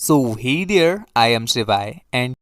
So hey there, I am Shivai and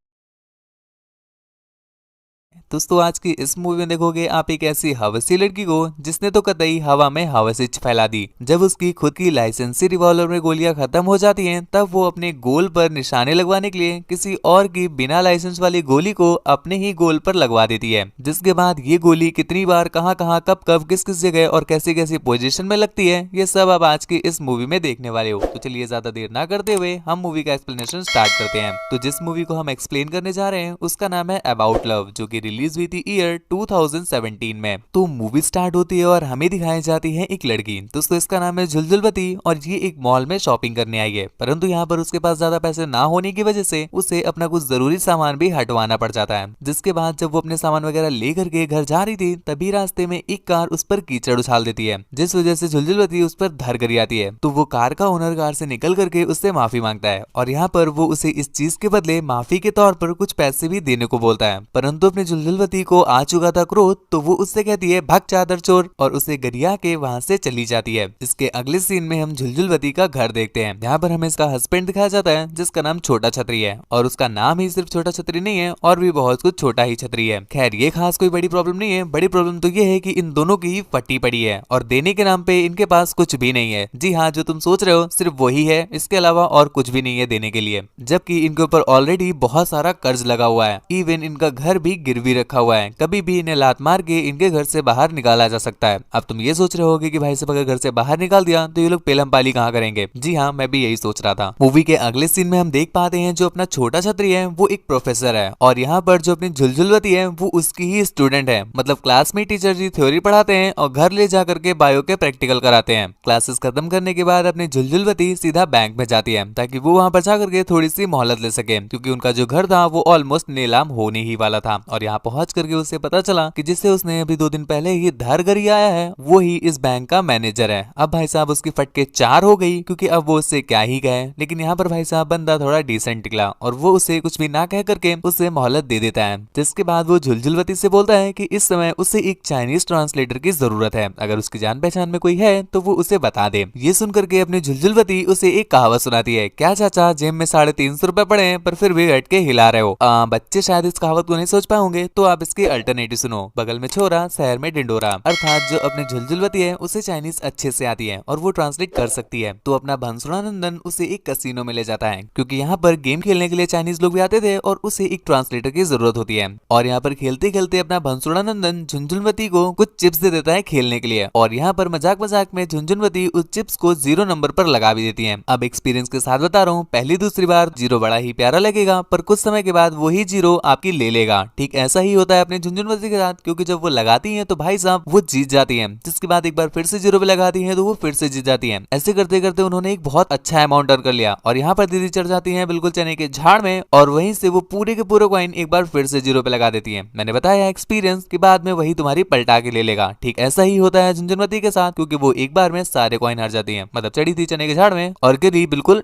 दोस्तों आज की इस मूवी में देखोगे आप एक ऐसी हवसी लड़की को जिसने तो कतई हवा में हवसी फैला दी। जब उसकी खुद की लाइसेंसी रिवॉल्वर में गोलियां खत्म हो जाती हैं तब वो अपने गोल पर निशाने लगवाने के लिए किसी और की बिना लाइसेंस वाली गोली को अपने ही गोल पर लगवा देती है, जिसके बाद ये गोली कितनी बार कहां कहां कब कब किस किस जगह और कैसी कैसी पोजीशन में लगती है ये सब अब आज की इस मूवी में देखने वाले हो। तो चलिए ज्यादा देर ना करते हुए हम मूवी का एक्सप्लेनेशन स्टार्ट करते हैं। तो जिस मूवी को हम एक्सप्लेन करने जा रहे हैं उसका नाम है अबाउट लव, जो कि रिलीज हुई थी ईयर 2017 में। तो मूवी स्टार्ट होती है और हमें दिखाई जाती है एक लड़की। दोस्तों इसका नाम है झुलझुलवती और ये एक मॉल में शॉपिंग करने आई है, परंतु यहाँ पर उसके पास ज्यादा पैसे ना होने की वजह से उसे अपना कुछ जरूरी सामान भी हटवाना पड़ जाता है। जिसके बाद जब वो अपने सामान वगैरह लेकर के घर जा रही थी तभी रास्ते में एक कार उस पर कीचड़ उछाल देती है, जिस वजह से झुलझुलवती उस पर धर कर आती है। तो वो कार का ओनर कार से निकल करके उससे माफी मांगता है और यहाँ पर वो उसे इस चीज के बदले माफी के तौर पर कुछ पैसे भी देने को बोलता है। परंतु अपने झुलझुलवती को आ चुका था क्रोध, तो वो उससे कहती है भाग चादर चोर और उसे गरिया के वहां से चली जाती है। इसके अगले सीन में हम झुलझुलवती का घर देखते हैं। यहाँ पर हमें इसका हस्बैंड दिखाया जाता है जिसका नाम छोटा छतरी है और उसका नाम ही सिर्फ छोटा छतरी नहीं है और भी बहुत कुछ छोटा ही छतरी है। खैर ये खास कोई बड़ी प्रॉब्लम नहीं है, बड़ी प्रॉब्लम तो ये है कि इन दोनों की फटी पड़ी है और देने के नाम पे इनके पास कुछ भी नहीं है। जी हाँ, जो तुम सोच रहे हो सिर्फ वही है, इसके अलावा और कुछ भी नहीं है देने के लिए। जबकि इनके ऊपर ऑलरेडी बहुत सारा कर्ज लगा हुआ है, इवन इनका घर भी गिरवी रखा हुआ है, कभी भी इन्हें लात मार के इनके घर से बाहर निकाला जा सकता है। अब तुम ये सोच रहे होगे कि भाई साहब अगर घर से बाहर निकाल दिया तो ये लोग पेलम पाली कहाँ करेंगे। जी हाँ, मैं भी यही सोच रहा था। मूवी के अगले सीन में हम देख पाते हैं जो अपना छोटा छतरी है वो एक प्रोफेसर है और यहाँ पर जो अपनी झुलझुलवती है वो उसकी ही स्टूडेंट है। मतलब क्लास में टीचर जी थ्योरी पढ़ाते हैं और घर ले जा करके बायो के प्रैक्टिकल कराते हैं। क्लासेस खत्म करने के बाद अपनी झुलझुलवती सीधा बैंक में जाती है ताकि वो वहां पर जा करके थोड़ी सी मोहलत ले सके, क्योंकि उनका जो घर था वो ऑलमोस्ट नीलाम होने ही वाला था। और यहाँ पहुंच करके उसे पता चला कि जिससे उसने अभी 2 दिन पहले ही धर कर आया है वो ही इस बैंक का मैनेजर है। अब भाई साहब उसकी फटके 4 हो गई, क्योंकि अब वो उससे क्या ही कहे। लेकिन यहाँ पर भाई साहब बंदा थोड़ा डिसेंट निकला और वो उसे कुछ भी ना कह करके उसे मोहलत दे देता है। जिसके बाद वो झुलझुलवती से बोलता है कि इस समय उसे एक चाइनीज ट्रांसलेटर की जरूरत है, अगर उसकी जान पहचान में कोई है तो वो उसे बता दे। ये सुन करके अपनी झुलझुलवती उसे एक कहावत सुनाती है, क्या चाचा जेब में 350 रुपए पड़े हैं पर फिर भी हट के हिला रहे हो। बच्चे शायद इस कहावत को नहीं सोच पाओगे तो आप इसकी अल्टरनेटिव सुनो, बगल में छोरा शहर में डिंडोरा। अर्थात जो अपनी झुलझुलवती है उसे चाइनीज अच्छे से आती है और वो ट्रांसलेट कर सकती है। तो अपना भंसुरानंदन उसे एक कसिनो में ले जाता है, क्योंकि यहाँ पर गेम खेलने के लिए चाइनीज लोग भी आते थे और उसे एक ट्रांसलेटर की जरूरत होती है। और यहाँ पर खेलते खेलते अपना भंसुरानंदन झुनझुनवती को कुछ चिप्स दे देता है खेलने के लिए और यहाँ पर मजाक मजाक में झुनझुनवती उस चिप्स को 0 नंबर पर लगा भी देती है। अब एक्सपीरियंस के साथ बता रहा हूँ, पहली दूसरी बार 0 बड़ा ही प्यारा लगेगा पर कुछ समय के बाद वही 0 आपकी ले लेगा। ठीक ऐसा ही होता है अपने झुनझुनवती के साथ, क्योंकि जब वो लगाती है तो भाई साहब वो जीत जाती है, जिसके बाद एक बार फिर से 0 पे लगाती है तो वो फिर से जीत जाती है। ऐसे करते करते उन्होंने एक बहुत अच्छा अमाउंट अर्न कर लिया और यहाँ पर दीदी चढ़ जाती है बिल्कुल चने के झाड़ में और वहीं से वो पूरे के पूरे कॉइन एक बार फिर से 0 पे लगा देती है। मैंने बताया एक्सपीरियंस के बाद में वही तुम्हारी पलटा के ले लेगा। ठीक ऐसा ही होता है झुनझुनवती के साथ, क्योंकि वो एक बार में सारे कॉइन हार जाती है। मतलब चढ़ी थी चने के झाड़ में और गिरी बिल्कुल,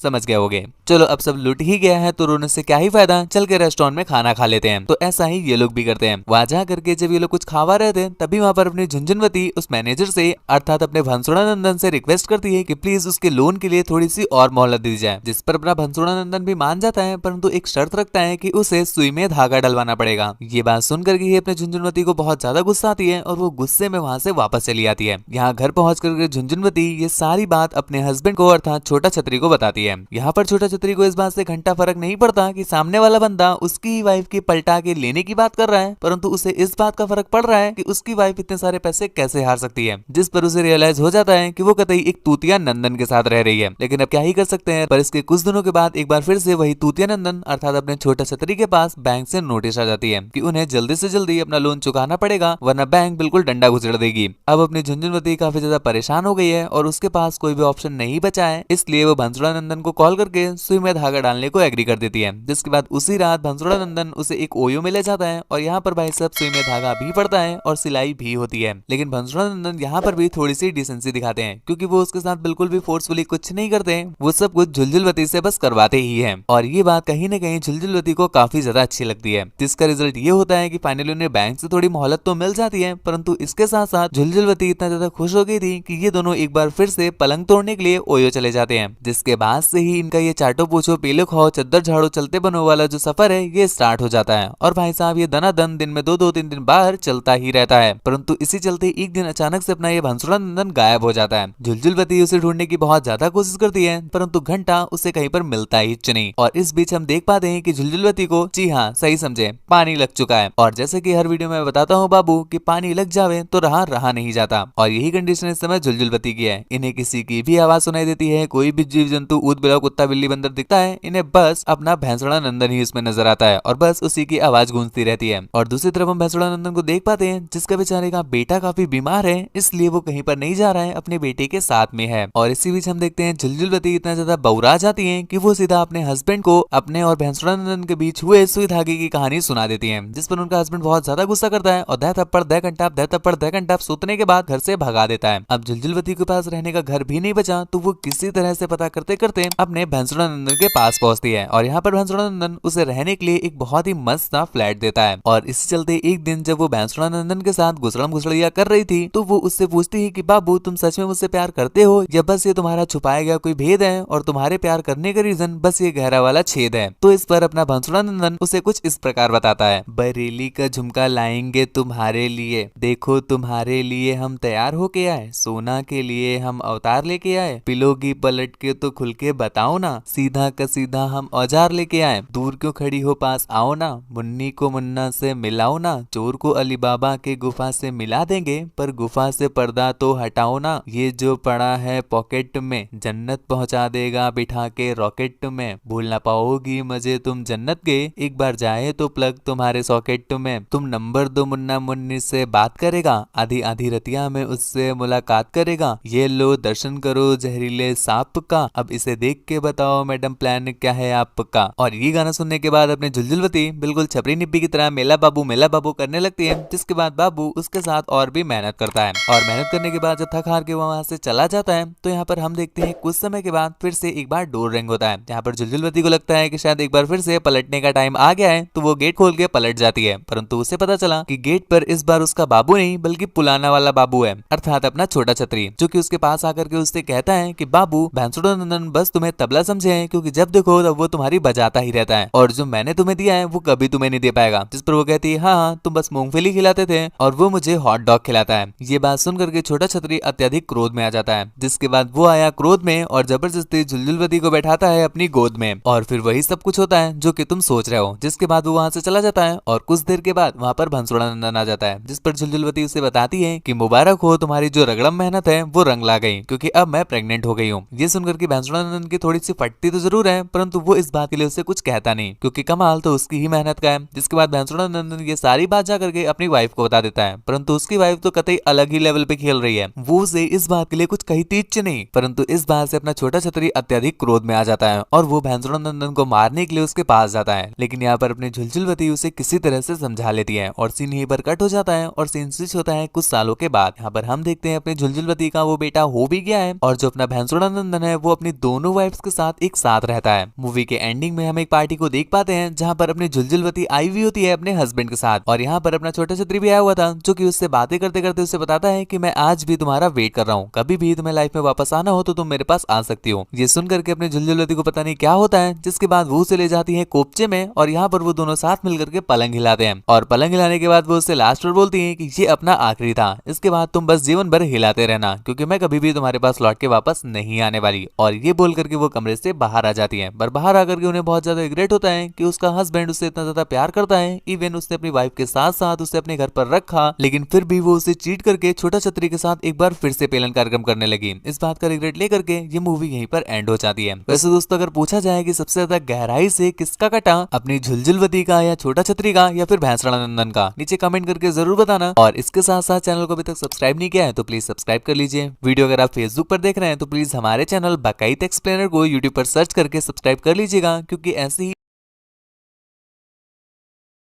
समझ गए होगे। चलो अब सब लुट ही गया है तो रोने से क्या ही फायदा, चल के रेस्टोरेंट में खाना खा लेते हैं। तो ऐसा ही ये लोग भी करते हैं। वहां जा करके जब ये लोग कुछ खावा रहे थे तभी वहां पर अपनी झुनझुनवती उस मैनेजर से अर्थात अपने भंसुरानंदन से रिक्वेस्ट करती है कि प्लीज उसके लोन के लिए थोड़ी सी और मोहलत दी जाए, जिस पर अपना भंसुरानंदन भी मान जाता है, परंतु एक शर्त रखता है कि उसे सुई में धागा डलवाना पड़ेगा। ये बात सुनकर के अपने झुनझुनवती को बहुत ज्यादा गुस्सा आती है और वो गुस्से में वहां से वापस चली आती है। यहाँ घर पहुंच करके झुनझुनवती ये सारी बात अपने हस्बैंड को अर्थात छोटा छतरी को बताती है। यहाँ पर छोटा छतरी को इस बात से घंटा फर्क नहीं पड़ता कि सामने वाला बंदा उसकी ही वाइफ की पलटा के लेने की बात कर रहा है, परंतु उसे इस बात का फर्क पड़ रहा है कि उसकी वाइफ इतने सारे पैसे कैसे हार सकती है। जिस पर उसे रियलाइज हो जाता है कि वो कतई एक तूतिया नंदन के साथ रह रही है। लेकिन अब क्या ही कर सकते हैं। पर इसके कुछ दिनों के बाद एक बार फिर से वही तूतिया नंदन अर्थात अपने छोटा छतरी के पास बैंक से नोटिस आ जाती है कि उन्हें जल्दी से जल्दी अपना लोन चुकाना पड़ेगा, वरना बैंक बिल्कुल डंडा घुसेड़ देगी। अब अपनी झुनझुनवती काफी ज्यादा परेशान हो गई है और उसके पास कोई भी ऑप्शन नहीं बचा है, इसलिए वो भंसुरानंदन को कॉल करके सुई में धागा डालने को एग्री कर देती है। जिसके बाद उसी रात भंसुरानंदन उसे एक ओयो में ले जाता है और यहाँ पर भाई साहब सुई में धागा भी पड़ता है और सिलाई भी होती है। लेकिन भंसुरानंदन यहाँ पर भी थोड़ी सी डिसेंसी दिखाते हैं, क्योंकि वो उसके साथ बिल्कुल भी फोर्सफुली कुछ नहीं करते, वो सब कुछ झुलझुलवती से बस करवाते ही है। और ये बात कहीं न कहीं झुलझुलवती को काफी ज्यादा अच्छी लगती है, जिसका रिजल्ट ये होता है कि फाइनली उन्हें बैंक से थोड़ी मोहलत तो मिल जाती है, परंतु इसके साथ साथ झुलझुलवती इतना ज्यादा खुश हो गई थी कि ये दोनों एक बार फिर से पलंग तोड़ने के लिए ओयो चले जाते हैं। जिसके बाद से ही इनका ये चाटो पूछो पीलो खाओ चद्दर झाड़ो चलते बनो वाला जो सफर है ये स्टार्ट हो जाता है। और भाई साहब ये दनादन दिन में 2-2 3 दिन बाहर चलता ही रहता है। परंतु इसी चलते एक दिन अचानक से अपना ये भंसुड़ा नंदन गायब हो जाता है। झुलझुलवती उसे ढूंढने की बहुत ज्यादा कोशिश करती है परंतु घंटा उसे कहीं पर मिलता ही नहीं। और इस बीच हम देख पाते हैं कि झुलझुलवती को, जी हाँ सही समझे, पानी लग चुका है। और जैसे कि हर वीडियो में बताता हूँ बाबू कि पानी लग जावे तो रहा नहीं जाता। और यही कंडीशन इस समय झुलझुलवती की है। इन्हें किसी की भी आवाज सुनाई देती है, कोई भी जीव जंतु ऊद बिलाव कुत्ता बिल्ली बंदर दिखता है, इन्हें बस अपना भैंसुड़ा नंदन ही उसमें नजर आता है और बस उसी की आवाज गूंजती रहती है। और दूसरी तरफ हम भैंसुड़ा नंदन को देख पाते हैं जिसका बेचारे का बेटा काफी बीमार है, इसलिए वो कहीं पर नहीं जा रहा है, अपने बेटे के साथ में है। और इसी बीच हम देखते हैं झुलझुलवती इतना ज्यादा बौरा जाती है कि वो सीधा अपने हस्बैंड को अपने और भैंसुड़ा नंदन के बीच हुए सुई धागे की कहानी सुना देती है, जिस पर उनका हस्बैंड बहुत ज्यादा गुस्सा करता है और दह थप्पड़ सूतने के बाद घर से भगा देता है। अब झुलझुलवती के पास रहने का घर भी नहीं बचा तो वो किसी तरह से पता करते करते अपने भैंसुड़ा नंदन के पास पहुंचती है। और यहाँ पर भैंसुड़ा नंदन उसे रहने के लिए एक बहुत ही मस्त सा फ्लैट देता है। और इसी चलते एक दिन जब वो भैंसुड़ा नंदन के साथ गुसड़म गुसड़िया कर रही थी तो वो उससे पूछती है कि बाबू तुम सच में मुझसे प्यार करते हो या बस ये तुम्हारा छुपाया गया कोई भेद है और तुम्हारे प्यार करने का रीजन बस ये गहरा वाला छेद है। तो इस पर अपना भैंसुड़ा नंदन उसे कुछ इस प्रकार बताता है, बरेली का झुमका लाएंगे तुम्हारे लिए, देखो तुम्हारे लिए हम तैयार होके आए, सोना के लिए हम अवतार लेके आए, पिलोगी पलट के तो खुल के बताओ ना, सीधा का सीधा हम औजार लेके आए, दूर क्यों खड़ी हो पास आओ ना, मुन्नी को मुन्ना से मिलाओ ना, चोर को अली बाबा के गुफा से मिला देंगे पर गुफा से पर्दा तो हटाओ ना, ये जो पड़ा है पॉकेट में जन्नत पहुंचा देगा बिठा के रॉकेट में, भूल ना पाओगी मजे तुम जन्नत के, एक बार जाए तो प्लग तुम्हारे सॉकेट में, तुम नंबर दो मुन्ना मुन्नी से बात करेगा, आधी आधी रतिया में उससे मुलाकात करेगा, ये लो दर्शन करो जहरीले सांप का, अब इसे देख के बताओ मैडम प्लान क्या है आपका। और ये गाना सुनने के बाद अपने झुलझुलवती बिल्कुल छपरी निब्बी की तरह मेला बाबू करने लगती है, जिसके बाद बाबू उसके साथ और भी मेहनत करता है। और मेहनत करने के बाद जब थक हार के वहां से चला जाता है तो यहाँ पर हम देखते हैं कुछ समय के बाद फिर से एक बार डोर रिंग होता है। यहाँ पर झुलझुलवती को लगता है कि शायद एक बार फिर से पलटने का टाइम आ गया है तो वो गेट खोल के पलट जाती है, परंतु उसे पता चला कि गेट पर इस बार उसका बाबू नहीं बल्कि पुलाना वाला बाबू है, अर्थात अपना छोटा छतरी, जो कि उसके पास आकर के उससे कहता है कि बाबू भैंसुड़ा नंदन बस तुम्हें तबला समझे हैं क्योंकि जब देखो तब वो तुम्हारी बजाता ही रहता है और जो मैंने तुम्हें दिया है वो कभी तुम्हें नहीं दे पाएगा। जिस पर वो कहती है हाँ तुम बस मूंगफली खिलाते थे और वो मुझे हॉट डॉग खिलाता है। ये बात सुनकर के छोटा छतरी अत्यधिक क्रोध में आ जाता है, जिसके बाद वो आया क्रोध में और जबरदस्ती झुलझुलवती को बैठाता है अपनी गोद में और फिर वही सब कुछ होता है जो कि तुम सोच रहे हो। जिसके बाद वो वहां से चला जाता है और कुछ देर के बाद वहां पर भैंसुड़ा नंदन आ जाता है, जिस पर झुलझुलवती उसे बताती है कि मुबारक हो तुम्हारी जो रगड़म मेहनत है वो रंग ला गई क्योंकि अब मैं प्रेग्नेंट हो गई हूँ। ये सुनकर के भैंसुड़ा नंदन की थोड़ी सी फटती तो जरूर है परंतु वो इस बात के लिए उसे कुछ कहता नहीं क्योंकि कमाल तो उसकी ही मेहनत का है। जिसके बाद भैंसुड़ा नंदन ये सारी बात जा करके अपनी वाइफ को बता देता है, परंतु उसकी वाइफ तो कतई अलग ही लेवल पे खेल रही है, वो उसे इस बात के लिए कुछ कही तीच नहीं। परंतु इस बात से अपना छोटा छतरी अत्यधिक क्रोध में आ जाता है और वो भैंसुड़ा नंदन को मारने के लिए उसके पास जाता है, लेकिन यहाँ पर अपनी झुलझुलवती उसे किसी तरह से समझा लेती है और सीन यहीं पर कट हो जाता है और सीन स्विच होता है कुछ सालों के बाद। यहाँ पर हम देखते हैं अपनी झुलझुलवती का वो बेटा हो भी गया है और जो अपना भैंसुड़ा नंदन है वो अपनी दोनों वाइफ्स के साथ एक साथ रहता है। मूवी के एंडिंग में हम एक पार्टी को देख पाते हैं जहाँ पर अपनी झुलझुलवती आई हुई होती है अपने हस्बैंड के साथ और यहाँ पर अपना छोटा छतरी भी आया हुआ था, जो कि उससे बातें करते करते उससे बताता है कि मैं आज भी तुम्हारा वेट कर रहा हूँ, कभी भी तुम्हें लाइफ में वापस आना हो तो तुम मेरे पास आ सकती हो। ये सुन करके अपने झुलझुलवती को पता नहीं क्या होता है, जिसके बाद वो उसे ले जाती है कोपचे में और यहाँ पर वो दोनों साथ मिलकर के पलंग हिलाते हैं और पलंग हिलाने के बाद वो उससे लास्ट पर बोलती है कि ये अपना आखिरी था, इसके बाद तुम बस जीवन भर हिलाते रहना क्योंकि मैं कभी भी तुम्हारे पास लौट के वापस नहीं आने वाली। और ये बोल करके वो कमरे से बाहर आ जाती है, पर बाहर आकर के उन्हें बहुत ज्यादा रिग्रेट होता है कि उसका हस्बैंड उससे इतना ज्यादा प्यार करता है, इवन उसने अपनी वाइफ के साथ साथ उसे अपने घर पर रखा, लेकिन फिर भी वो उसे चीट करके छोटा छतरी के साथ एक बार फिर से पेलन कार्यक्रम करने लगी। इस बात का रिग्रेट लेकर के ये मूवी यहीं पर एंड हो जाती है। वैसे दोस्तों अगर पूछा जाए कि सबसे ज्यादा गहराई से किसका कटा, अपनी झुलझुलवती का या छोटा छतरी का या फिर भैंसुड़ा नंदन का, नीचे कमेंट करके जरूर बताना। और इसके साथ साथ चैनल को अभी तक सब्सक्राइब नहीं किया है तो प्लीज सब्सक्राइब कर लीजिए। वीडियो अगर आप फेसबुक पर देख रहे हैं तो प्लीज हमारे चैनल बकाइत एक्सप्लेनर को यूट्यूब पर सर्च करके सब्सक्राइब कर लीजिएगा, क्योंकि ऐसी ही